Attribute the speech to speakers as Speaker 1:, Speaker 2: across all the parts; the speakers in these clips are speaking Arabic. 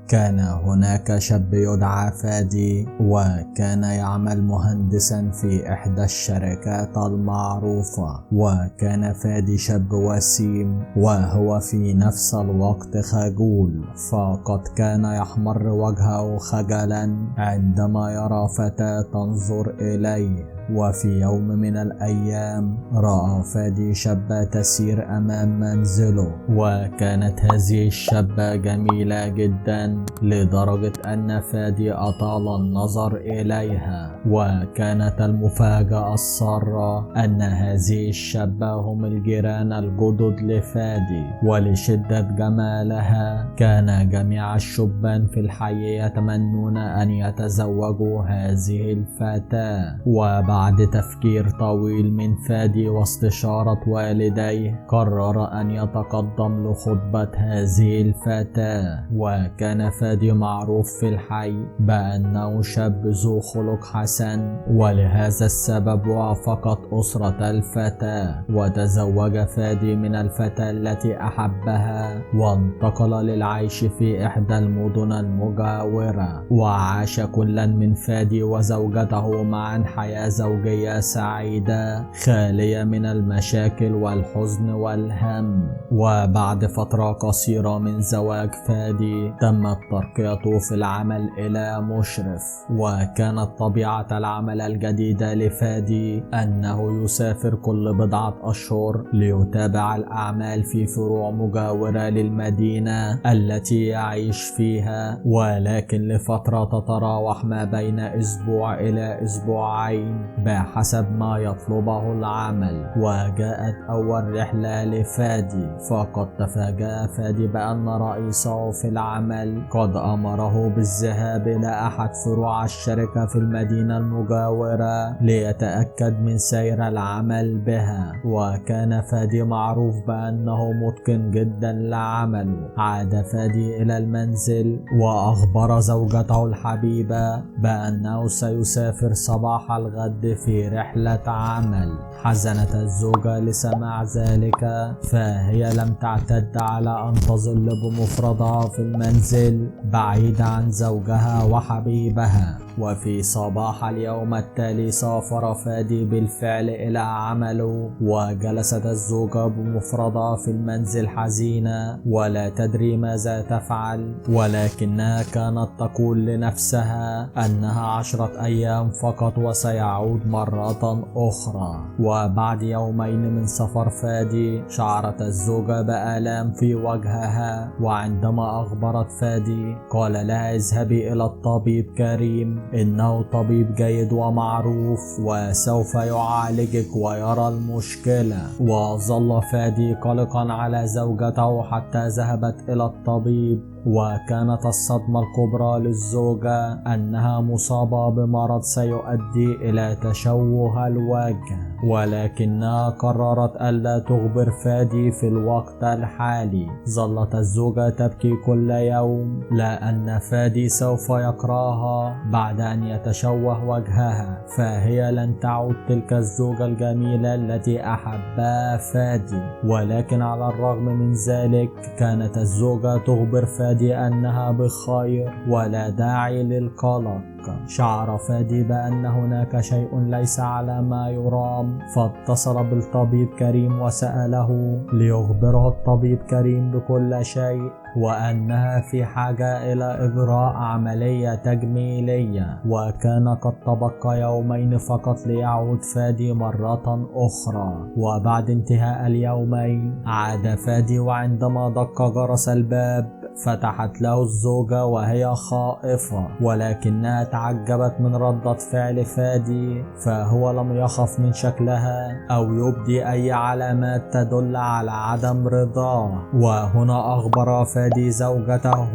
Speaker 1: كان هناك شاب يدعى فادي، وكان يعمل مهندسا في إحدى الشركات المعروفة. وكان فادي شاب وسيم، وهو في نفس الوقت خجول، فقد كان يحمر وجهه خجلا عندما يرى فتاة تنظر إليه. وفي يوم من الأيام رأى فادي شابة تسير أمام منزله، وكانت هذه الشابة جميلة جدا لدرجة أن فادي أطال النظر إليها. وكانت المفاجأة السارة أن هذه الشابة هم الجيران الجدد لفادي، ولشدة جمالها كان جميع الشبان في الحي يتمنون أن يتزوجوا هذه الفتاة. وبعد تفكير طويل من فادي واستشارة والديه قرر أن يتقدم لخطبة هذه الفتاة. وكان فادي معروف في الحي بأنه شاب ذو خلق حسن، ولهذا السبب وافقت أسرة الفتاة وتزوج فادي من الفتاة التي أحبها، وانتقل للعيش في إحدى المدن المجاورة. وعاش كل من فادي وزوجته معا حياة زوجية سعيدة خالية من المشاكل والحزن والهم. وبعد فترة قصيرة من زواج فادي تمت ترقيته في العمل إلى مشرف. وكانت طبيعة العمل الجديدة لفادي أنه يسافر كل بضعة أشهر ليتابع الأعمال في فروع مجاورة للمدينة التي يعيش فيها، ولكن لفترة تتراوح ما بين أسبوع إلى أسبوعين بحسب ما يطلبه العمل. وجاءت أول رحلة لفادي، فقد تفاجأ فادي بأن رئيسه في العمل قد أمره بالذهاب إلى أحد فروع الشركة في المدينة المجاورة ليتأكد من سير العمل بها. وكان فادي معروف بأنه متقن جدا لعمله. عاد فادي إلى المنزل وأخبر زوجته الحبيبة بأنه سيسافر صباح الغد في رحلة عمل. حزنت الزوجة لسماع ذلك، فهي لم تعتد على أن تظل بمفردها في المنزل بعيدة عن زوجها وحبيبها. وفي صباح اليوم التالي سافر فادي بالفعل إلى عمله، وجلست الزوجة بمفردها في المنزل حزينة ولا تدري ماذا تفعل، ولكنها كانت تقول لنفسها أنها 10 أيام فقط وسيعود مرة أخرى. وبعد يومين من سفر فادي شعرت الزوجة بآلام في وجهها، وعندما أخبرت فادي قال لها اذهبي إلى الطبيب كريم، إنه طبيب جيد ومعروف وسوف يعالجك ويرى المشكلة. وظل فادي قلقا على زوجته حتى ذهبت إلى الطبيب. وكانت الصدمة الكبرى للزوجة أنها مصابة بمرض سيؤدي إلى تشوه الوجه، ولكنها قررت ألا تخبر فادي في الوقت الحالي. ظلت الزوجة تبكي كل يوم لأن فادي سوف يكرهها بعد أن يتشوه وجهها، فهي لن تعود تلك الزوجة الجميلة التي أحبها فادي. ولكن على الرغم من ذلك كانت الزوجة تخبر فادي أنها بخير ولا داعي للقلق. شعر فادي بأن هناك شيء ليس على ما يرام، فاتصل بالطبيب كريم وسأله ليخبره الطبيب كريم بكل شيء، وأنها في حاجة إلى إجراء عملية تجميلية. وكان قد تبقى يومين فقط ليعود فادي مرة أخرى. وبعد انتهاء اليومين عاد فادي، وعندما دق جرس الباب فتحت له الزوجة وهي خائفة، ولكنها تعجبت من ردة فعل فادي، فهو لم يخف من شكلها أو يبدي أي علامات تدل على عدم رضاه. وهنا أخبر فادي زوجته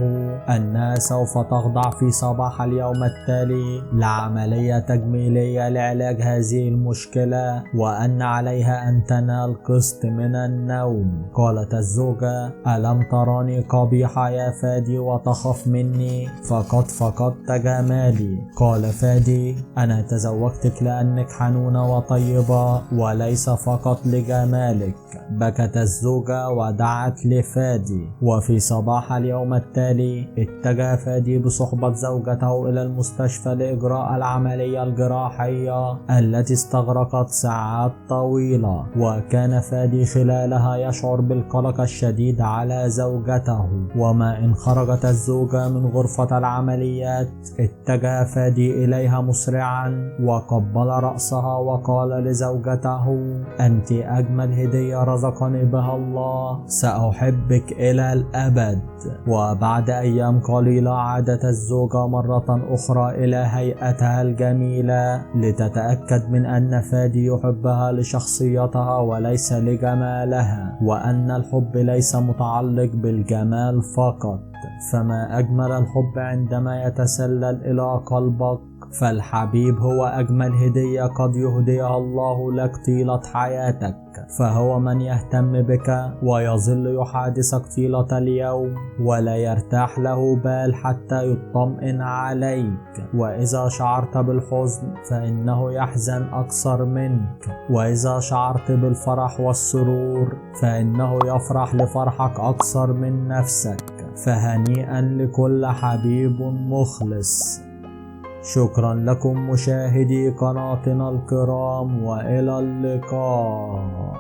Speaker 1: أنها سوف تخضع في صباح اليوم التالي لعملية تجميلية لعلاج هذه المشكلة، وأن عليها أن تنال قسط من النوم. قالت الزوجة ألم تراني قبيحة يا فادي وتخف مني؟ فقد فقدت جمالي. قال فادي أنا تزوجتك لأنك حنونة وطيبة وليس فقط لجمالك. بكت الزوجة ودعت لفادي. وفي صباح اليوم التالي اتجه فادي بصحبة زوجته إلى المستشفى لإجراء العملية الجراحية التي استغرقت ساعات طويلة. وكان فادي خلالها يشعر بالقلق الشديد على زوجته. وما إن خرجت الزوجة من غرفة العمليات اتجه فادي إليها مسرعا وقبل رأسها وقال لزوجته: أنت أجمل هدية رزقني بها الله، سأحبك إلى الأبد. وبعد أيام قليلة عادت الزوجة مرة أخرى إلى هيئتها الجميلة لتتأكد من أن فادي يحبها لشخصيتها وليس لجمالها، وأن الحب ليس متعلق بالجمال فقط. فما أجمل الحب عندما يتسلل إلى قلبك، فالحبيب هو أجمل هدية قد يهديها الله لك طيلة حياتك، فهو من يهتم بك ويظل يحادثك طيلة اليوم ولا يرتاح له بال حتى يطمئن عليك. وإذا شعرت بالحزن فإنه يحزن أكثر منك، وإذا شعرت بالفرح والسرور فإنه يفرح لفرحك أكثر من نفسك. فهنيئا لكل حبيب مخلص. شكرا لكم مشاهدي قناتنا الكرام، وإلى اللقاء.